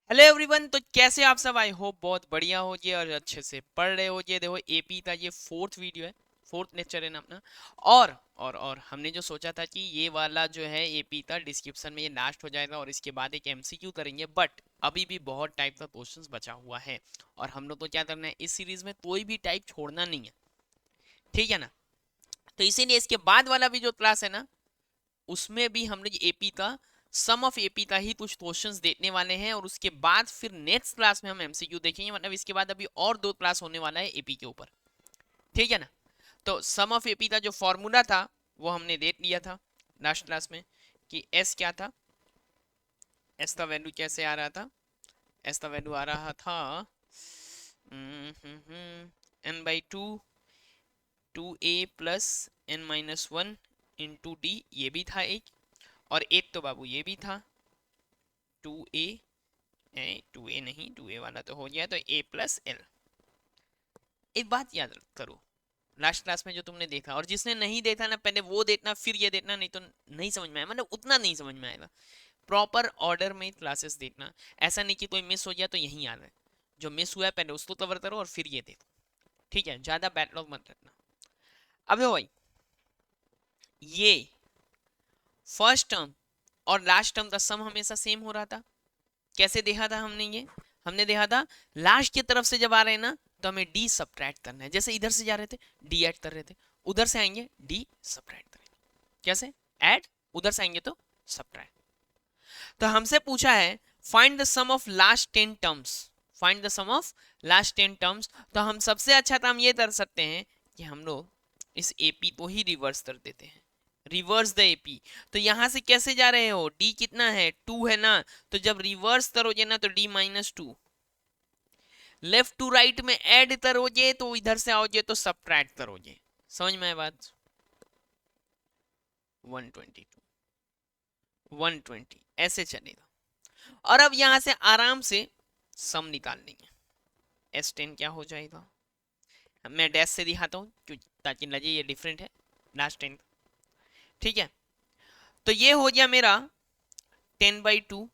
Hello everyone. तो कैसे आप सब? आई होप बहुत बढ़िया हो जी और अच्छे से पढ़ रहे हो जी। देखो एपी का ये फोर्थ वीडियो है, फोर्थ लेक्चर है ना अपना। और हमने जो सोचा था कि ये वाला जो है एपी का डिस्क्रिप्शन में ये लास्ट हो जाएगा और इसके बाद एक एमसीक्यू करेंगे, बट अभी भी बहुत टाइप का क्वेश्चंस बचा हुआ है और हम लोग को क्या करना है इस सीरीज में, कोई भी टाइप छोड़ना नहीं है, ठीक है ना। तो इसीलिए इसके बाद वाला भी जो क्लास है ना, उसमें भी हम लोग एपी का सम ऑफ एपी का ही कुछ क्वेश्चंस देखने वाले हैं और उसके बाद फिर नेक्स्ट क्लास में हम एमसीक्यू देखेंगे। मतलब इसके बाद अभी और दो क्लास होने वाला है एपी के ऊपर, ठीक है ना। तो सम ऑफ एपी का जो फॉर्मूला था वो हमने देख लिया था लास्ट क्लास में कि एस क्या था, एस का वैल्यू कैसे आ रहा था। एस का वैल्यू आ रहा था n/2 2a plus n-1 into D, ये भी था एक। और एक तो बाबू ये भी था 2a, 2a नहीं, 2a वाला तो हो गया, तो a+l। एक बात याद करो, लास्ट क्लास में जो तुमने देखा, और जिसने नहीं देखा ना पहले वो देखना फिर ये देखना, नहीं तो नहीं समझ में आएगा, मतलब उतना नहीं समझ में आएगा। प्रॉपर ऑर्डर में क्लासेस देखना, ऐसा नहीं कि कोई मिस हो गया तो यहीं आ रहा है। जो मिस हुआ है पहले उसको कवर करो और फिर ये देखो, ठीक है। ज्यादा बैकलॉग मत रखना। अब भाई ये फर्स्ट टर्म और लास्ट टर्म का सम हमेशा सेम हो रहा था। कैसे देखा था हमने ये? हमने देखा था लास्ट की तरफ से जब आ रहे हैं ना तो हमें डी सब्ट्रैक्ट करना है। जैसे इधर से जा रहे थे डी ऐड कर रहे थे, उधर से आएंगे डी सब्ट्रैक्ट करेंगे। कैसे? ऐड, उधर से आएंगे तो सब्ट्रैक्ट। तो हमसे पूछा है find the sum of last 10 terms, find the sum of last 10 terms. तो हम सबसे अच्छा काम ये कर सकते हैं कि हम लोग इस एपी को ही रिवर्स कर देते हैं, रिवर्स द एपी। तो यहां से कैसे जा रहे हो, डी कितना है 2 है ना, तो जब रिवर्स करोगे ना तो d-2, लेफ्ट टू राइट में ऐड करोगे तो इधर से आओगे तो सब्ट्रैक्ट करोगे। समझ में आए बात? 122 120 ऐसे चलेगा। और अब यहां से आराम से सम निकाल लेंगे। S10 क्या हो जाएगा, मैं डैश से दिखाता हूँ क्यों, ताकि लगे ये डिफरेंट है लास्ट 10, ठीक है। तो ये हो गया मेरा 10/2।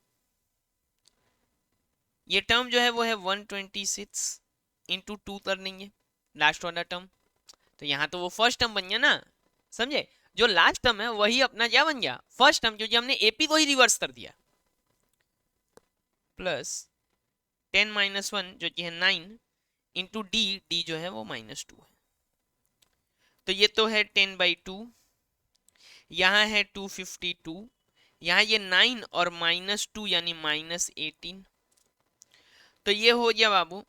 ये टर्म जो है वो है 126 इंटू 2 कर लेंगे लास्ट वाला टर्म। तो यहाँ तो वो फर्स्ट टर्म बन गया ना, समझे। जो लास्ट टर्म है वही अपना क्या बन गया, फर्स्ट टर्म, क्योंकि हमने एपी को ही रिवर्स कर दिया। प्लस 10-1 जो कि है 9 इंटू डी, डी जो है वो -2 है। तो ये तो है 10/2, यहाँ है 252, यहाँ ये 9 और -2 यानी -18। तो ये हो गया बाबू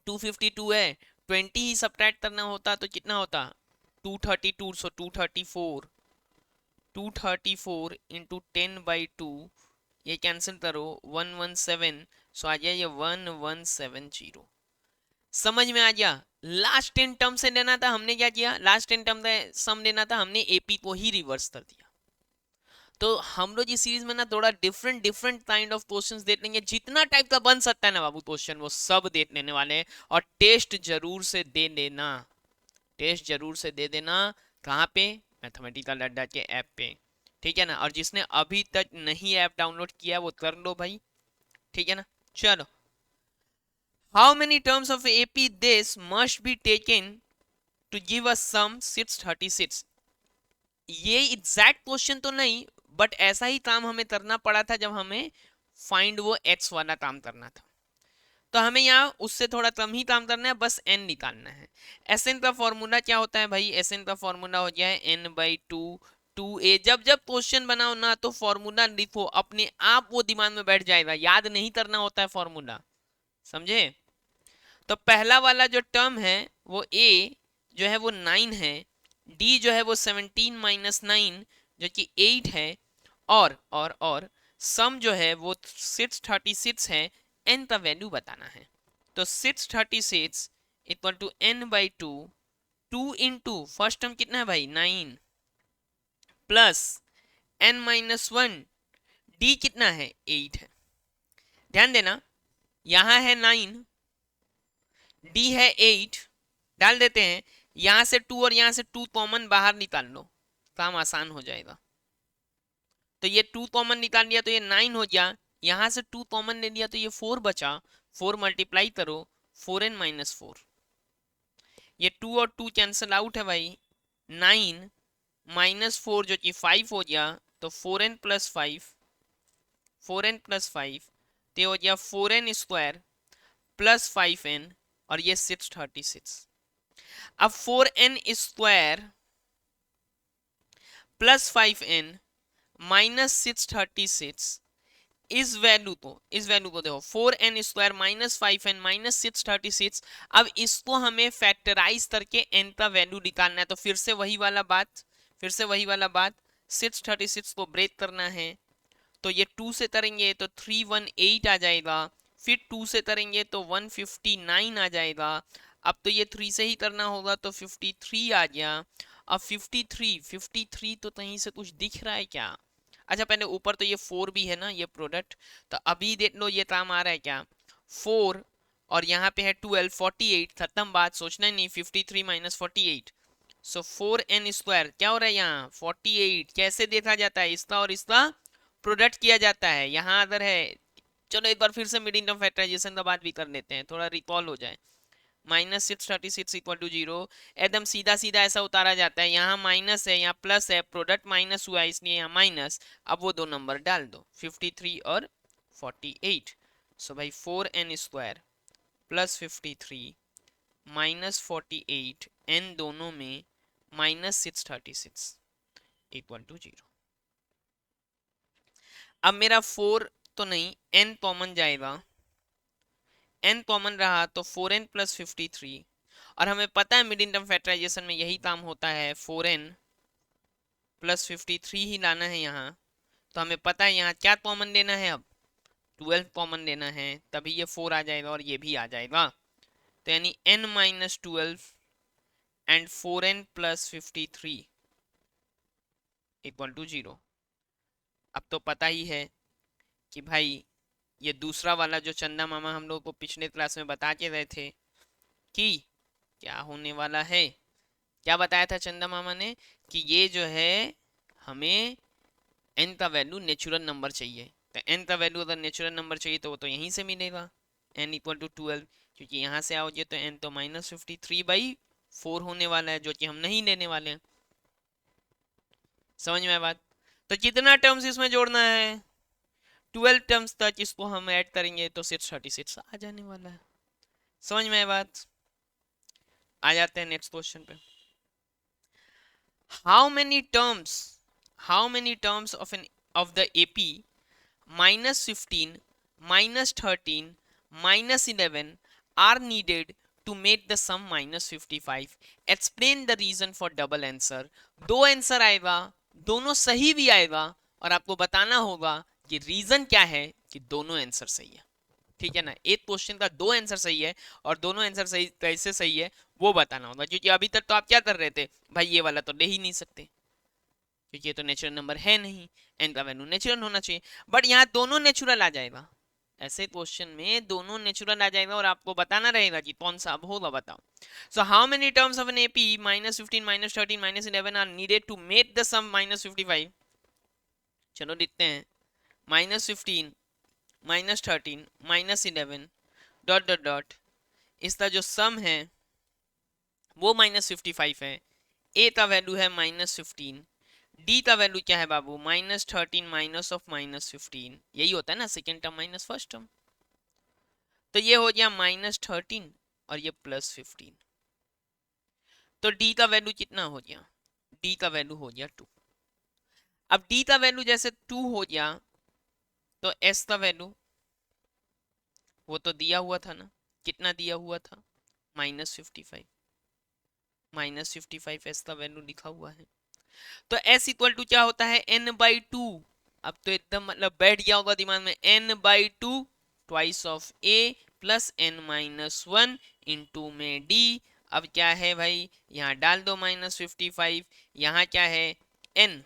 252 है, 20 ही सब्ट्रैक्ट करना होता तो कितना होता 232, सो 234, 234 इंटू 10/2, ये कैंसिल करो 117, सो आ गया ये 1170। समझ में आ गया? लास्ट 10 टर्म से लेना था, हमने क्या किया, लास्ट 10 टर्म का सम लेना था, हमने एपी को ही रिवर्स कर दिया। तो हम लोग इस सीरीज में ना थोड़ा different different kind of questions देख लेंगे, जितना टाइप का बन सकता है ना बाबू क्वेश्चन वो सब देख लेने वाले हैं। और टेस्ट जरूर से दे लेना, टेस्ट जरूर से दे देना। कहाँ पे? मैथमेटिकल अड्डा के ऐप पे, ठीक है ना। और जिसने अभी तक नहीं ऐप डाउनलोड किया वो कर लो भाई, ठीक है ना। चलो, how many terms of AP this must be taken to give us sum 636। ये एग्जैक्ट क्वेश्चन तो नहीं, बट ऐसा ही काम हमें करना पड़ा था जब हमें फाइंड वो एक्स वाला काम करना था। तो हमें यहाँ उससे थोड़ा कम ही काम करना है, बस एन निकालना है। एस एन का फॉर्मूला क्या होता है भाई? एस एन का फॉर्मूला हो गया है n/2 2a। जब जब क्वेश्चन बनाओ ना तो फॉर्मूला लिखो, अपने आप वो दिमाग में बैठ जाएगा, याद नहीं करना होता है फॉर्मूला, समझे। तो पहला वाला जो टर्म है वो a जो है वो 9 है, d जो है वो 17-9 जो कि 8 है, और सम जो है वो 636 है। n का वैल्यू बताना है। तो 636 equal to n/2, 2 into first term कितना है भाई 9, प्लस n-1, d कितना है 8 है। ध्यान देना, यहां है 9, डी है 8, डाल देते हैं। यहां से 2 और यहां से 2 कॉमन बाहर निकाल लो, काम आसान हो जाएगा। तो ये 2 कॉमन निकाल लिया तो ये 9 हो गया, यहां से 2 कॉमन ले लिया तो ये 4 बचा, 4 मल्टीप्लाई करो 4n माइनस 4, ये 2 और 2 कैंसिल आउट है भाई, 9 माइनस 4 जो कि 5 हो गया, तो 4n प्लस 5, 4n प्लस 5 तो हो गया 4n स्क्वायर प्लस 5n, और ये 636। अब 4n square plus 5n minus 636, इस वैल्यू को देखो 4n square minus 5n minus 636। अब इसको हमें फैक्टराइज करके n का वैल्यू निकालना है, तो फिर से वही वाला बात 636 को ब्रेक करना है, तो ये 2 से करेंगे तो 318 आ जाएगा, फिर 2 से करेंगे तो 159 आ जाएगा, अब तो ये 3 से ही करना होगा तो 53 आ गया। अब 53 तो कहीं से कुछ दिख रहा है क्या? अच्छा पहले ऊपर तो ये 4 भी है ना, ये प्रोडक्ट, तो अभी देख लो ये काम आ रहा है क्या, 4 और यहाँ पे है 12, 48, खत्म बात, सोचना ही नहीं, 53 माइनस 48, सो 4n स्क्वायर क्या हो रहा है यहाँ 48, कैसे देखा जाता है, इसका और इसका प्रोडक्ट किया जाता है, यहाँ अगर है, चलो एक बार फिर से मिड टर्म फैक्टराइजेशन का बात भी कर लेते हैं, थोड़ा रिकॉल हो जाए। माइनस 636 इक्वल टू 0, एकदम सीधा सीधा ऐसा उतारा जाता है, यहाँ माइनस है यहाँ प्लस है, प्रोडक्ट माइनस हुआ है इसलिए यहाँ माइनस, अब वो दो नंबर डाल दो 53 और 48, सो भाई 4n square plus 53 minus 48, n दोनों में माइनस 636 इक्वल टू 0। अब मेरा 4 तो नहीं, n कॉमन जाएगा, n कॉमन रहा तो 4n प्लस 53, और हमें पता है मिड टर्म फैक्टराइजेशन में यही काम होता है, 4n प्लस 53 ही लाना है यहाँ, तो हमें पता है यहाँ क्या कॉमन लेना है, अब 12 कॉमन लेना है, तभी ये 4 आ जाएगा और ये भी आ जाएगा, तो यानी n minus 12 and 4n plus 53 equal to 0। अब तो पता ही है कि भाई ये दूसरा वाला जो चंदा मामा हम लोग को पिछले क्लास में बता के गए थे कि क्या होने वाला है, क्या बताया था चंदा मामा ने कि ये जो है हमें n का वैल्यू नेचुरल नंबर चाहिए, तो n का वैल्यू अगर नेचुरल नंबर चाहिए तो वो तो यहीं से मिलेगा, n इक्वल टू 12, क्योंकि यहाँ से आओगे तो n तो माइनस 53/4 होने वाला है, जो कि हम नहीं लेने वाले हैं। समझ में आया बात? तो कितना टर्म्स इसमें जोड़ना है, 12 टर्म्स तक इसको हम ऐड करेंगे तो 636 आ जाने वाला है। समझ में आया बात? आ जाते हैं नेक्स्ट क्वेश्चन पे। How many terms of the AP -15 -13 -11 are needed to make the sum -55? Explain the reason for double answer। दो आंसर आएगा, दोनों सही भी आएगा, और आपको बताना होगा कि रीजन क्या है कि दोनों आंसर सही है, ठीक है ना। एक क्वेश्चन का दो आंसर सही है और दोनों आंसर सही कैसे सही है वो बताना होगा, क्योंकि अभी तक तो आप क्या कर रहे थे, भाई ये वाला तो ले ही नहीं सकते क्योंकि ये तो नेचुरल नंबर है नहीं, एन का वैल्यू नेचुरल होना चाहिए, बट यहाँ दोनों नेचुरल आ जाएगा, ऐसे क्वेश्चन में दोनों नेचुरल आ जाएगा और आपको बताना रहेगा कि कौन सा अब होगा, बताओ। So how many terms of an AP -15 -13 -11 are needed to make the sum -55? चलो देखते हैं, -15 -13 -11 डॉट डॉट डॉट, इसका जो सम है वो -55 है, ए का वैल्यू है -15, डी का वैल्यू क्या है बाबू -13 माइनस ऑफ -15, यही होता है ना, second term minus first term, तो ये हो गया -13 और ये +15, तो डी का वैल्यू कितना हो गया, डी का वैल्यू हो गया 2। अब डी का वैल्यू जैसे 2 हो गया तो एस का वैल्यू वो तो दिया हुआ था ना, कितना दिया हुआ था -55, -55 एस का वैल्यू लिखा हुआ है, तो s इक्वल टू क्या होता है n/2, अब तो एकदम मतलब बैठ गया होगा दिमाग में, n/2 twice of a plus n-1 into में d। अब क्या है भाई, यहाँ डाल दो -55, यहाँ क्या है n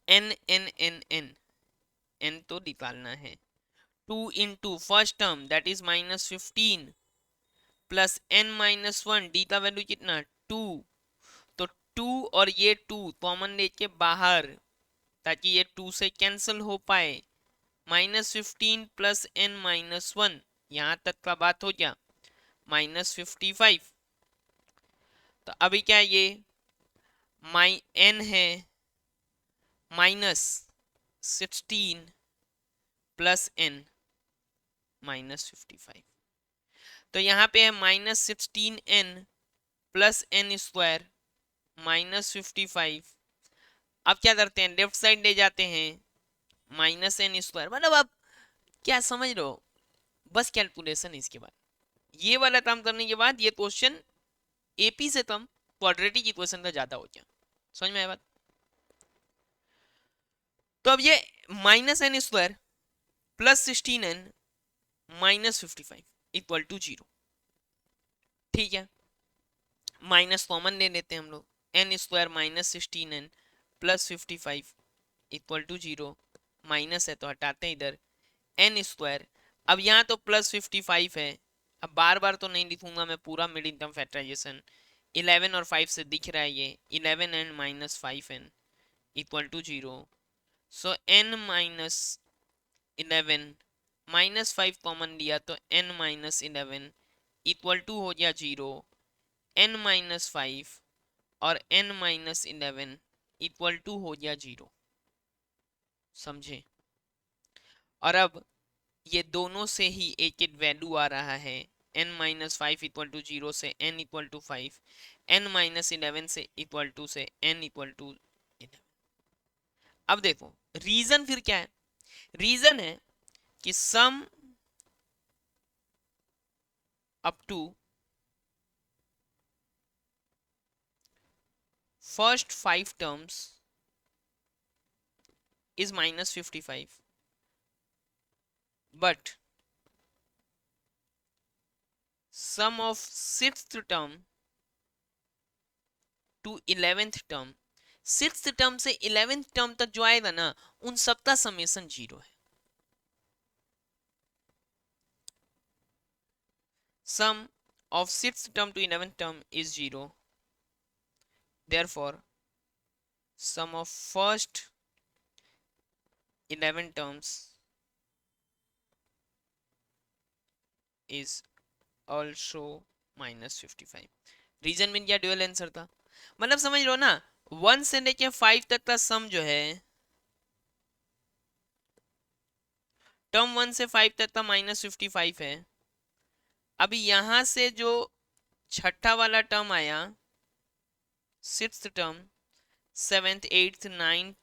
n n n n n तो निकालना है, 2 into first term that is -15 plus n-1, d का वैल्यू कितना 2, तो 2 और ये 2 कॉमन लेके बाहर, ताकि ये 2 से कैंसिल हो पाए, -15 प्लस n -1, यहां तक का बात हो गया, -55। तो अभी क्या है, ये n है -16 प्लस n -55। तो यहाँ पे है -16n प्लस n स्क्वायर -55। अब क्या करते हैं, लेफ्ट साइड ले जाते हैं, -n स्क्वायर, मतलब आप क्या समझ रहे हो, बस कैलकुलेशन इसके बाद, ये वाला काम करने के बाद ये क्वेश्चन एपी से कम क्वाड्रेटिक इक्वेशन का ज्यादा हो गया। समझ में आया बात? तो अब ये -n square plus 16n -55 equal to 0। ठीक है, माइनस कॉमन ले लेते हैं हम लोग, n square -16n plus 55 equal to 0, minus है तो हटाते हैं इधर, n स्क्वायर, अब यहाँ तो प्लस 55 है, अब बार बार तो नहीं लिखूंगा मैं पूरा मिडिल टर्म फैक्टराइजेशन, 11 और 5 से दिख रहा है ये, 11n minus 5n equal to 0। So n minus 11 -5 common लिया तो n माइनस 11 इक्वल टू हो गया 0, n माइनस 5 और n माइनस 11 इक्वल टू हो गया 0। समझे? और अब ये दोनों से ही एक एक वैल्यू आ रहा है, n माइनस 5 इक्वल टू 0 से n equal to 5, n minus 11 से इक्वल टू से n इक्वल टू 11। अब देखो रीजन फिर क्या है, रीजन है कि sum up to first 5 terms is -55, but sum of 6th term to 11th term, 6th term से 11th टर्म तक जो आएगा ना, उन सबका समेशन 0 है। sum of 6th term to 11th term is 0, therefore sum of first 11 terms is also -55। Reason में क्या ड्यूअल आंसर था, मतलब समझ लो ना, 1 से लेके 5 तक का सम जो है, टर्म 1 से 5 तक का -55 है। अभी यहां से जो छठा वाला टर्म आया, 6th term, 7th 8th 9th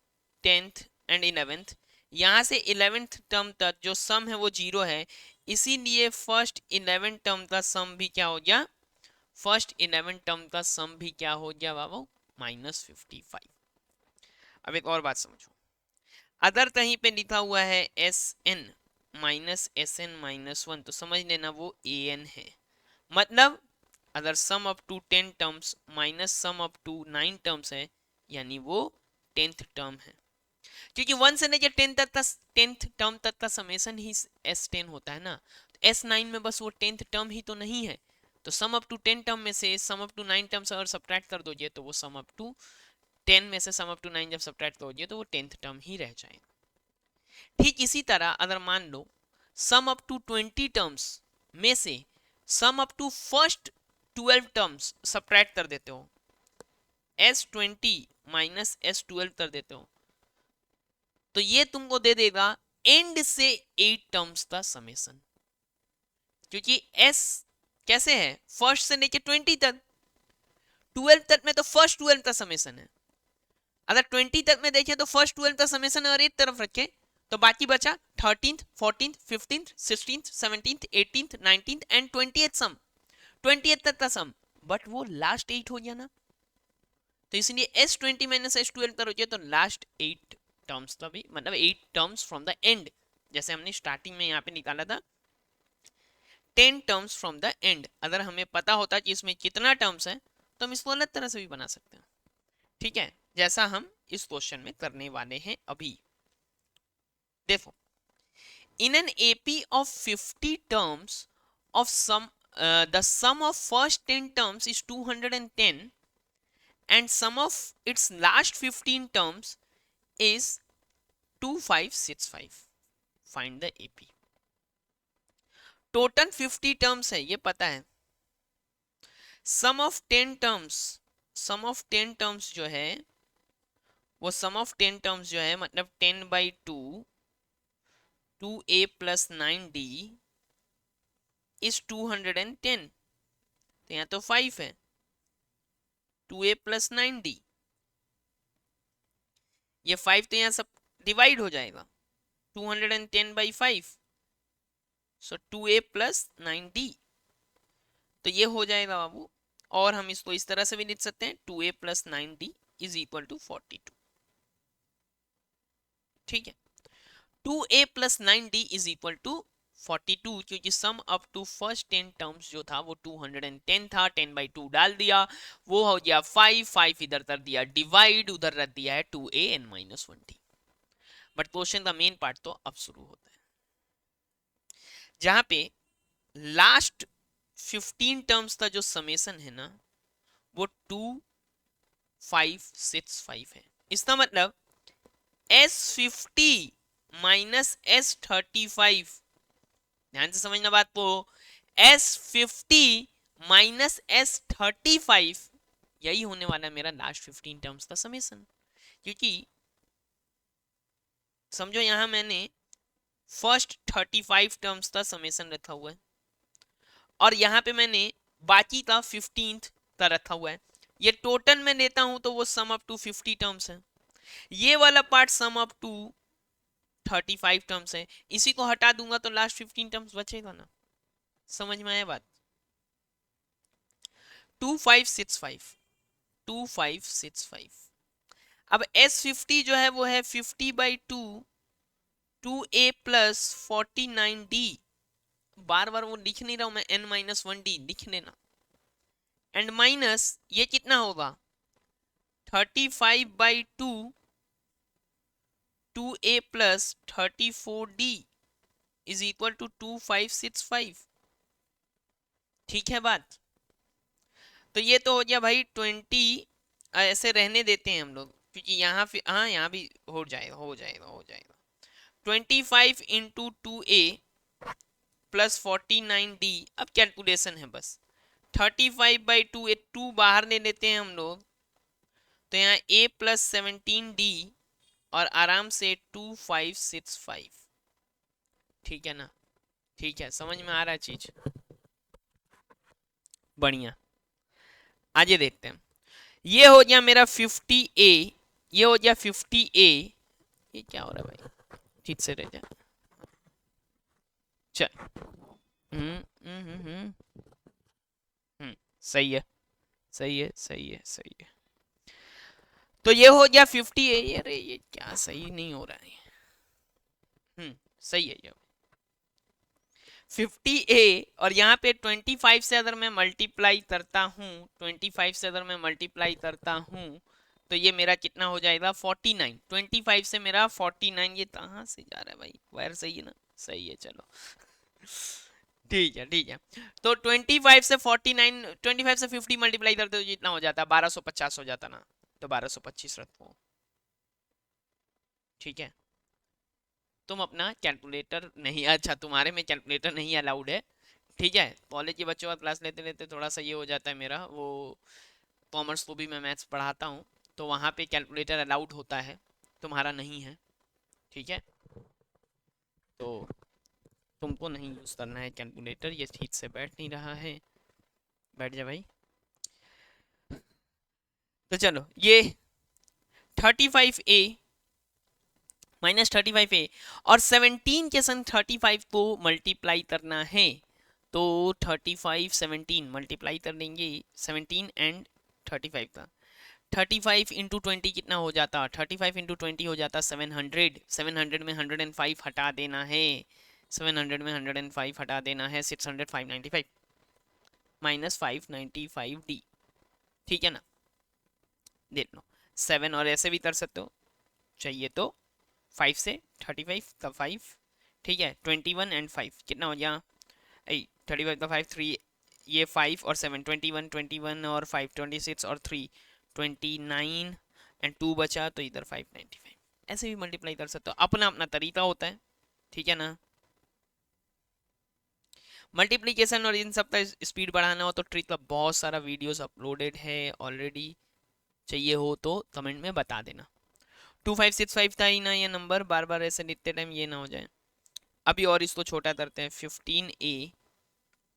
10th and 11th, यहां से 11th टर्म तक जो सम है वो 0 है, इसीलिए फर्स्ट 11 टर्म का सम भी क्या हो गया, फर्स्ट 11 टर्म का सम भी क्या हो गया बाबू, -55। अब एक और बात समझो, अगर कहीं पे लिखा हुआ है Sn -Sn-1 तो समझ लेना वो An है, मतलब अगर sum up to 10 terms minus sum up to 9 terms है, यानी वो 10th टर्म है, क्योंकि 1 से लेकर 10 तक का 10th टर्म तक का समेशन ही S10 होता है ना, तो S9 में बस वो 10th टर्म ही तो नहीं है, तो सम अप टू 10 टर्म में से सम अप टू 9 टर्म्स अगर सब्ट्रैक्ट कर दोगे तो वो सम अप टू 10 में से सम अप टू 9 जब सब्ट्रैक्ट करोगे तो वो 10th टर्म ही रह जाएगा। ठीक इसी तरह अगर मान लो सम अप टू 20 टर्म्स में से sum up to first 12 terms subtract कर देते हो, S20 माइनस S12 कर देते हो, तो ये तुमको दे देगा एंड से 8 टर्म्स का समेशन, क्योंकि S कैसे है, फर्स्ट से लेके 20 तक, 12 तक में तो फर्स्ट 12 का समेशन है, अगर 20 तक में देखें तो फर्स्ट 12 का समेशन अगर एक तरफ रखे तो बाकी बचा 13th 14th 15th 16th 17th 18th 19th and 20th some, 20th तक का सम, बट वो लास्ट 8 हो गया ना, तो इसलिए S20 माइनस S12 करोगे तो लास्ट 8 टर्म्स का भी, मतलब 8 टर्म्स फ्रॉम द एंड, जैसे हमने स्टार्टिंग में यहाँ पे निकाला था 10 टर्म्स फ्रॉम द एंड, अगर हमें पता होता कि इसमें कितना टर्म्स है तो हम इसको अलग तरह से भी बना सकते हैं। ठीक है, जैसा हम इस क्वेश्चन में करने वाले हैं अभी। देखो, in an AP of 50 terms of sum, the sum of first 10 terms is 210 and sum of its last 15 terms is 2565। Find the AP. Total 50 terms है ये पता है। Sum of 10 terms, sum of 10 terms जो है वो सम of 10 terms जो है मतलब 10/2 2a प्लस 9d इज 210। तो यहाँ तो 5 है, 2a प्लस 9d, ये 5 तो यहाँ सब डिवाइड हो जाएगा, 210/5, सो 2a प्लस 9d, तो ये हो जाएगा बाबू। और हम इसको इस तरह से भी लिख सकते हैं 2a plus 9d is equal to 42। ठीक है, 2a plus 9d is equal to 42, क्योंकि sum up to first 10 terms जो था वो 210 था, 10/2 डाल दिया, वो हो गया 5, 5 इधर कर दिया डिवाइड, उधर रख दिया है 2a-1d। बट क्वेश्चन का मेन पार्ट तो अब शुरू होता है, जहां पे लास्ट 15 टर्म्स का जो समेसन है ना वो 2565 है। इसका मतलब S50 माइनस S35, ध्यान से समझना बात को, S50 माइनस S35 यही होने वाला है मेरा लास्ट 15 टर्म्स का समेसन। क्योंकि समझो यहां मैंने फर्स्ट 35 टर्म्स का समेसन रखा हुआ है और यहाँ पे मैंने बाकी का 15th का रखा हुआ है। ये टोटल में लेता हूं तो वो सम अप टू 50 टर्म्स है, ये वाला part sum up to 35 terms है, इसी को हटा दूंगा तो लास्ट 15 टर्म्स बचेगा ना। समझ में आया बात? 2565, 2565। अब S50 जो है वो है 50/2 2a प्लस 49d, बार बार वो लिख नहीं रहा हूं मैं, n-1d लिख लेना, एंड माइनस ये कितना होगा 35/2 2a plus 34d is equal to 2565। ठीक है बात? तो ये तो हो गया भाई 20, ऐसे रहने देते हैं हम लोग क्योंकि यहाँ हाँ यहाँ भी हो जाएगा, हो जाएगा, हो जाएगा। 25 इंटू 2a प्लस 49d, अब कैलकुलेशन है बस, 35/2, 2 बाहर ले लेते हैं हम लोग, तो यहाँ a प्लस 17d और आराम से 2565। ठीक है ना? ठीक है, समझ में आ रहा है चीज? बढ़िया, आगे देखते हैं। ये हो गया मेरा 50a, ये हो गया 50a, ये क्या हो रहा है भाई, ठीक से रह जाए। चल सही है, सही है, सही है, सही है। तो ये हो गया 50a, अरे ये क्या सही नहीं हो रहा है। सही है ये 50a, और यहाँ पे 25 से अगर मैं मल्टीप्लाई करता हूँ, 25 से अगर मैं मल्टीप्लाई करता हूँ तो ये मेरा कितना हो जाएगा 49, 25 से मेरा 49, ये कहाँ से जा रहा है भाई, वायर सही है ना? सही है, चलो ठीक है, ठीक है। तो 25 से 49, 25 से 50 मल्टीप्लाई करते तो जितना हो जाता, 1250 हो जाता ना, तो 1225 रखो। ठीक है, तुम अपना कैलकुलेटर नहीं, अच्छा तुम्हारे में कैलकुलेटर नहीं अलाउड है, ठीक है। कॉलेज के बच्चों का क्लास लेते लेते थोड़ा सा ये हो जाता है मेरा, वो कॉमर्स को भी मैं मैथ्स पढ़ाता हूँ तो वहाँ पे कैलकुलेटर अलाउड होता है, तुम्हारा नहीं है, ठीक है। तो तुमको नहीं यूज़ करना है कैलकुलेटर, ये ठीक से बैठ नहीं रहा है, बैठ जा भाई। तो चलो ये 35a माइनस 35a और 17 के संग 35 को मल्टीप्लाई करना है, तो 35 17 मल्टीप्लाई कर देंगे 17 एंड 35 का, 35 इंटू 20 कितना हो जाता, 35 इंटू 20 हो जाता 700, 700 में 105 हटा देना है, 700 में 105 हटा देना है, 600 595 माइनस 595d। ठीक है ना? देख लो 7, और ऐसे भी कर सकते हो, चाहिए तो 5 से 35 का 5, ठीक है, 21 एंड 5 कितना हो गया, 35 का 5 3, ये 5 और 7 21, 21 और 5 26 और 3 29 एंड 2 बचा, तो इधर 595, ऐसे भी मल्टीप्लाई कर सकते हो, अपना अपना तरीका होता है, ठीक है ना। मल्टीप्लीकेशन और इन सब का स्पीड बढ़ाना हो तो ट्रिक का बहुत सारा वीडियोस अपलोडेड है ऑलरेडी, चाहिए हो तो कमेंट में बता देना। 2565 था ही ना ये नंबर, बार बार ऐसे लिखते टाइम ये ना हो जाए। अभी और इसको छोटा करते हैं, 15a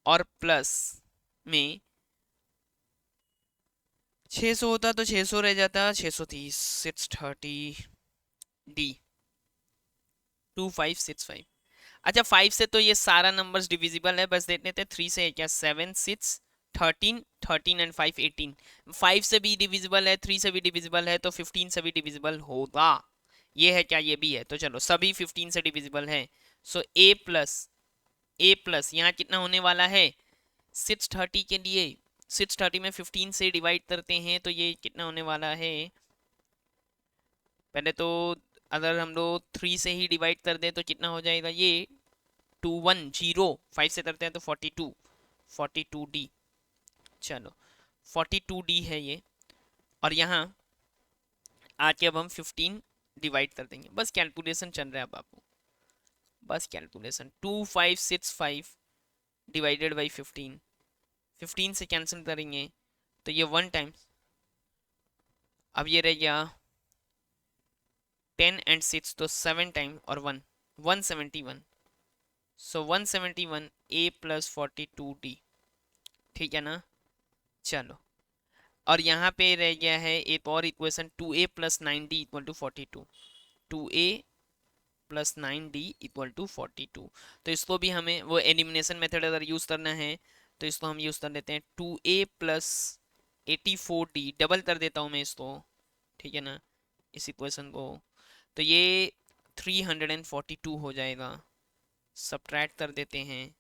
और प्लस में 600 होता तो 600 रह जाता, 630, 630 डी 2565। अच्छा 5 से तो ये सारा नंबर्स डिविजिबल है, बस देख लेते हैं 3 से है क्या, 7 6 13 13 एंड 5 18। 5 से भी डिविजिबल है, 3 से भी डिविजिबल है, तो 15 से भी डिविजिबल होगा। ये है क्या, ये भी है, तो चलो सभी 15 से डिविजिबल है। सो ए प्लस यहाँ कितना होने वाला है 630 के लिए, 630 में 15 से डिवाइड करते हैं तो ये कितना होने वाला है, पहले तो अगर हम लोग 3 से ही डिवाइड कर दें तो कितना हो जाएगा ये 210, 5 से करते हैं तो 42 डी। चलो 42 डी है ये, और यहाँ आके अब हम 15 डिवाइड कर देंगे, बस कैलकुलेशन चल रहा है बाबू, बस कैलकुलेशन। 2565 डिवाइडेड बाई 15, 15 से कैंसिल करेंगे तो ये 1 टाइम्स, अब ये रह गया 10 एंड 6 तो 7 टाइम और 1 171, सो 171 ए प्लस 42 डी, ठीक है ना। चलो और यहाँ पे रह गया है एक और equation 2a plus 9d equal to 42, 2a plus 9d equal to 42। तो इसको भी हमें वो एलिमिनेशन मेथड अगर यूज़ करना है तो इसको हम यूज़ कर लेते हैं 2a प्लस 84d, डबल कर देता हूँ मैं इसको, ठीक है ना, इस इक्वेशन को। तो ये 342 हो जाएगा, सब्ट्रैक्ट कर देते हैं,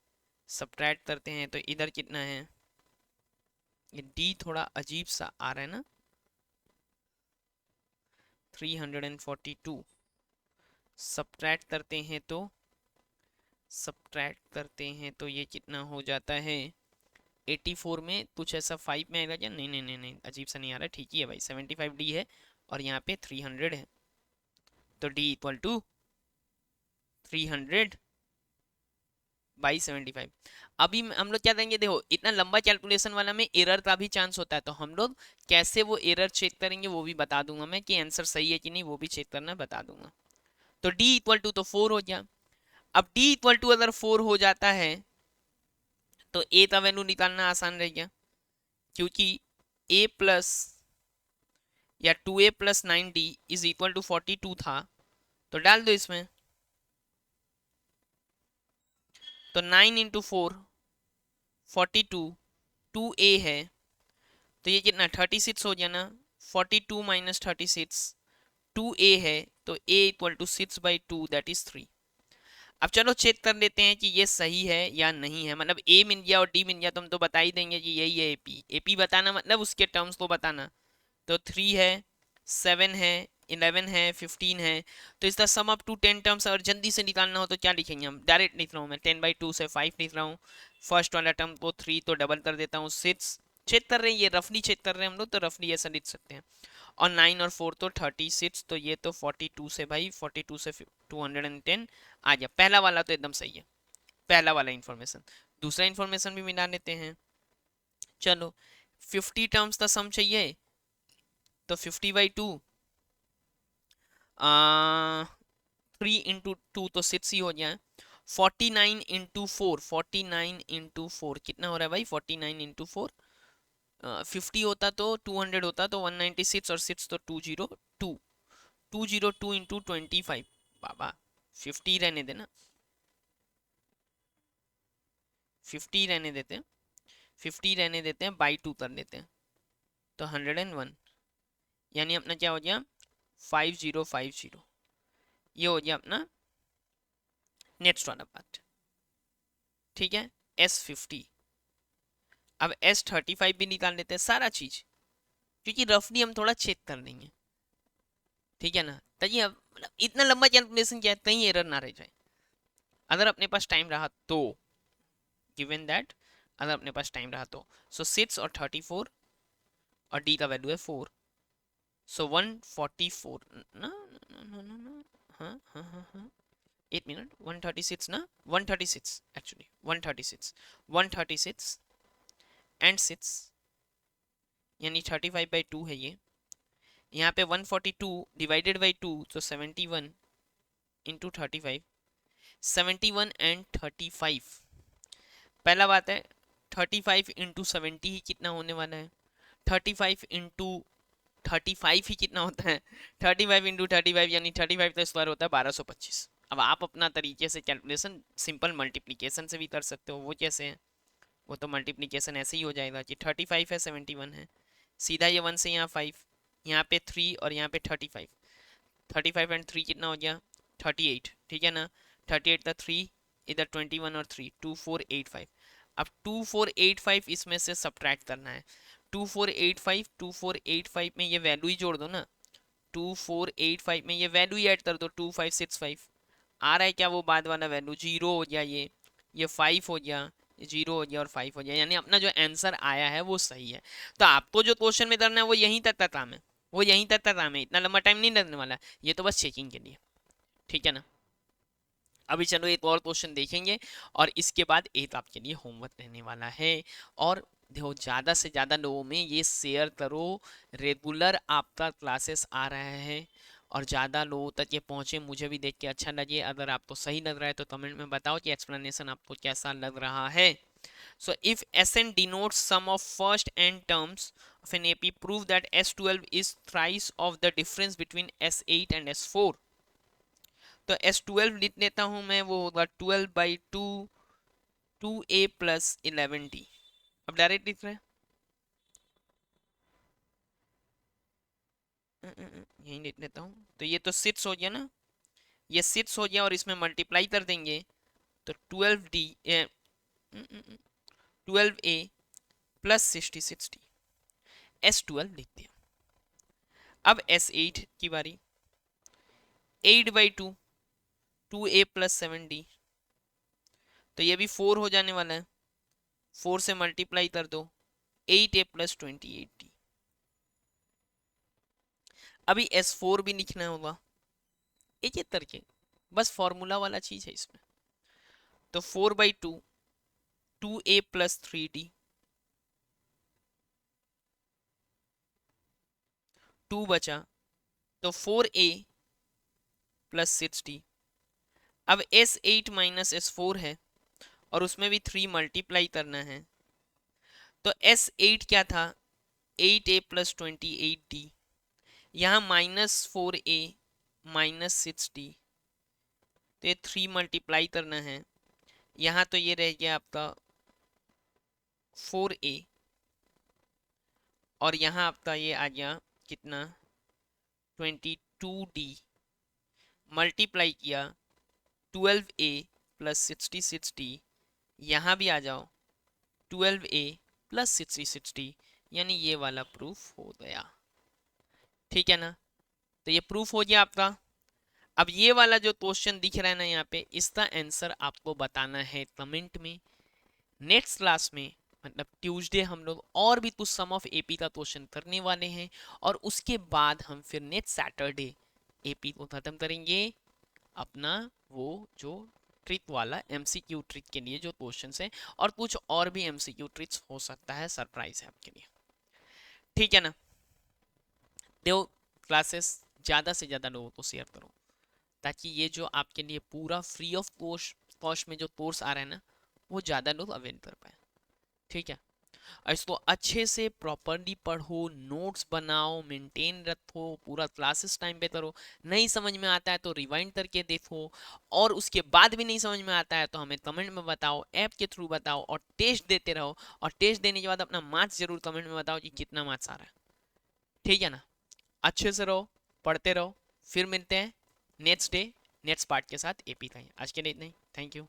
सब्ट्रैक्ट करते हैं तो इधर कितना है, ये d थोड़ा अजीब सा आ रहा है ना, 342 सब्ट्रैक्ट करते हैं तो ये कितना हो जाता है 84 में कुछ ऐसा 5 में आएगा क्या, नहीं नहीं नहीं नहीं, अजीब सा नहीं आ रहा, ठीक ही है भाई, 75d है और यहाँ पे 300 है, तो d इक्वल टू 300 बाई 75। अभी हम लोग क्या करेंगे, देखो इतना लंबा कैलकुलेशन वाला में एरर का भी चांस होता है, तो हम लोग कैसे वो एरर चेक करेंगे वो भी बता दूंगा मैं, कि आंसर सही है कि नहीं वो भी चेक करना बता दूंगा। तो d इक्वल टू तो 4 हो गया। अब d इक्वल टू अगर 4 हो जाता है तो a का वैल्यू निकालना आसान रह गया, क्योंकि a प्लस या 2a plus 9d is equal to 42 था, तो डाल दो इसमें, तो 9 इंटू 4 42, 2a है तो ये कितना 36 हो गया ना, 42 माइनस 36, 2a है तो a equal to 6/2 that is 3। अब चलो चेक कर लेते हैं कि ये सही है या नहीं है, मतलब a मिल गया और d मिल गया तो हम तो बता ही देंगे कि यही है AP बताना मतलब उसके टर्म्स को बताना। तो 3 है, 7 है, 11 है, 15 है, तो इसका सम अप टू 10 टर्म्स, और जल्दी से निकालना हो तो क्या लिखेंगे, हम डायरेक्ट लिख रहा हूँ मैं, 10/2 से 5 लिख रहा हूँ, फर्स्ट वाला टर्म को 3 तो डबल कर देता हूँ 6, चेक कर रहे हैं ये रफली चेक कर रहे हैं हम लोग, तो रफली ऐसा लिख सकते हैं, और 9 और 4 तो 36, तो ये तो 42 से भाई 42 से 210 आ गया, पहला वाला तो एकदम सही है, पहला वाला इंफॉर्मेशन। दूसरा इंफॉर्मेशन भी मिला लेते हैं, चलो 50 टर्म्स का सम चाहिए, तो 50/2 3 इंटू 2 तो 6 ही हो गया, 49 इंटू 4, 49 इंटू 4 कितना हो रहा है भाई, 49 इंटू 4 50 होता तो 200 होता तो 196, और 6 तो 202, 202 इंटू 25, बाबा 50 रहने देना, 50 रहने देते हैं, 50 रहने देते हैं, बाई 2 कर लेते हैं, तो 101, यानी अपना क्या हो गया 5050, ये हो गया अपना नेक्स्ट वाला पार्ट, ठीक है। S50, अब S35 भी निकाल लेते हैं सारा चीज, क्योंकि रफली हम थोड़ा चेक कर लेंगे, ठीक है ना, ताकि अब मतलब इतना लंबा कैलकुलेशन क्या है, कहीं एरर ना रह जाए, अगर अपने पास टाइम रहा तो, गिवन दैट अगर अपने पास टाइम रहा तो। सो 6 और 34 और d का वैल्यू है 4, सो 144 ना, हाँ हाँ हाँ हाँ हाँ, 8 मिनट 136 ना 136 एक्चुअली 136 एंड 6 यानी 35/2 है ये। यहाँ पे 142 डिवाइडेड बाई 2 तो 71 इंटू 35 71 एंड 35। पहला बात है 35 इंटू 70 ही कितना होने वाला है, 35 इंटू 35 ही कितना होता है, 35 इंटू 35 यानी 35 का स्क्वायर होता है 1225। अब आप अपना तरीके से कैलकुलेशन सिंपल मल्टीप्लिकेशन से भी कर सकते हो। वो कैसे है, वो तो मल्टीप्लिकेशन ऐसे ही हो जाएगा कि 35 है 71 है, सीधा ये 1 से यहाँ 5, यहाँ पे 3 और यहाँ पे 35, 35 एंड 3 कितना हो गया 38, ठीक है ना। 38 था 3 इधर 21 और 3 2485। अब 2485 इसमें से सब्ट्रैक्ट करना है। 2485 में ये वैल्यू ही जोड़ दो ना, 2485 में ये वैल्यू ही ऐड कर दो 2565। आ रहा है क्या वो बाद वाला वैल्यू, 0 हो गया, ये 5 हो गया, 0 हो गया और 5 हो गया, यानी अपना जो आंसर आया है वो सही है। तो आपको जो क्वेश्चन में करना है वो यहीं तक का काम है, वो यहीं तक का काम है, इतना लंबा टाइम नहीं लगने वाला, ये तो बस चेकिंग के लिए, ठीक है ना। अभी चलो एक और क्वेश्चन देखेंगे और इसके बाद एक आपके लिए होमवर्क रहने वाला है। और देखो ज़्यादा से ज़्यादा लोगों में ये शेयर करो, रेगुलर आपका क्लासेस आ रहा है और ज़्यादा लोगों तक ये पहुँचे, मुझे भी देख के अच्छा लगे। अगर आपको सही लग रहा है तो कमेंट में बताओ कि एक्सप्लेनेशन आपको कैसा लग रहा है। So if Sn denotes sum of first n terms of an AP, prove that S12 is thrice of the difference between S8 and S4। तो S12 लिख लेता हूं मैं, वो होगा 12/2 2a प्लस 11d। अब डायरेक्ट लिख रहे हैं, यही लिख लेता हूं। तो ये तो 6 हो गया ना, ये 6 हो गया और इसमें मल्टीप्लाई कर देंगे तो 12a प्लस 60 S12 लिख दिया। अब S8 की बारी, 8/2 2a प्लस 7d, तो ये भी 4 हो जाने वाला है, 4 से मल्टीप्लाई कर दो 8a प्लस 28d। अभी S4 भी लिखना होगा एक एक करके, बस फॉर्मूला वाला चीज है इसमें। तो 4/2 2a प्लस 3d, 2 बचा तो 4a प्लस 6d। अब S8 माइनस S4 है और उसमें भी 3 मल्टीप्लाई करना है, तो S8 क्या था 8a प्लस 28d, यहाँ -4a माइनस 6d, तो ये 3 मल्टीप्लाई करना है, यहाँ तो ये रह गया आपका 4a और यहाँ आपका ये आ गया कितना 22d, मल्टीप्लाई किया 12a प्लस 66d, यहाँ भी आ जाओ 12a प्लस 66d, यानी ये वाला प्रूफ हो गया, ठीक है ना। तो ये प्रूफ हो गया आपका। अब ये वाला जो क्वेश्चन दिख रहा है ना यहाँ पे, इसका आंसर आपको बताना है कमेंट में। नेक्स्ट क्लास में मतलब ट्यूसडे हम लोग और भी कुछ सम ऑफ एपी का क्वेश्चन करने वाले हैं और उसके बाद हम फिर नेक्स्ट सैटरडे एपी को खत्म करेंगे अपना वो जो ट्रिक वाला एमसीक्यू ट्रिक के लिए जो क्वेश्चंस है, और कुछ और भी एमसीक्यू ट्रिक्स हो सकता है, सरप्राइज है आपके लिए, ठीक है ना। देखो क्लासेस ज़्यादा से ज़्यादा लोगों को शेयर करो ताकि ये जो आपके लिए पूरा फ्री ऑफ कॉस्ट में जो कोर्स आ रहा है ना वो ज़्यादा लोग अवेल कर पाए, ठीक है। और इसको अच्छे से प्रॉपरली पढ़ो, नोट्स बनाओ, मेंटेन रखो, पूरा क्लासेस टाइम पे करो। नहीं समझ में आता है तो रिवाइंड करके देखो, और उसके बाद भी नहीं समझ में आता है तो हमें कमेंट में बताओ, ऐप के थ्रू बताओ, और टेस्ट देते रहो। और टेस्ट देने के बाद अपना मार्क्स जरूर कमेंट में बताओ कि कितना मार्क्स आ रहा है, ठीक है ना। अच्छे से रहो, पढ़ते रहो, फिर मिलते हैं नेक्स्ट डे नेक्स्ट पार्ट के साथ एपी का। आज के लिए इतना ही, थैंक यू।